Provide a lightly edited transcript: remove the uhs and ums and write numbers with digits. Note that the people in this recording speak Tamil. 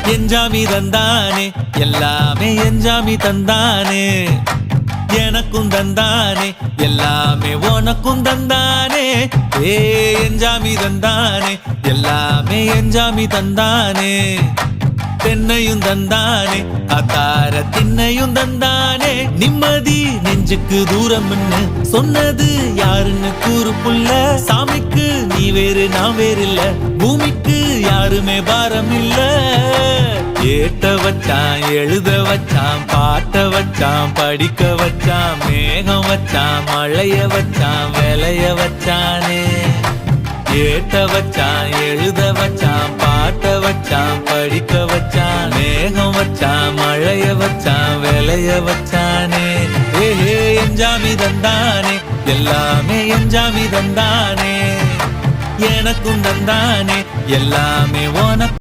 எஞ்சாமி தந்தானே எல்லாமே எஞ்சாமி தந்தானே எனக்கும் தந்தானே எல்லாமே உனக்கும் தந்தானே ஏ எஞ்சாமி தந்தானே எல்லாமே எஞ்சாமி தந்தானே தென்னையும் தந்தானே அத்தார திண்ணையும் தந்தானே நிம்மதி நெஞ்சுக்கு தூரம் சொன்னது யாருன்னு கூறு புள்ள சாமிக்கு நீ வேறு நான் வேறு இல்ல பூமிக்கு யாருமே பாரம் இல்ல ஏத்த வச்சான் எழுத வச்சான் பாட்ட வச்சான் படிக்க வச்சான் மேகம் வச்சான் மழைய வச்சான் விளைய வச்சானே ஏத்த வச்சான் எழுத வச்சான் பாட்ட வச்சான் படிக்க வச்சான் மேகம் வச்சான் மழைய வச்சான் விளைய வச்சானே ஏஹே எஞ்சாமி தந்தானே எல்லாமே எஞ்சாமி தந்தானே எனக்கும் தந்தானே எல்லாமே உனக்கு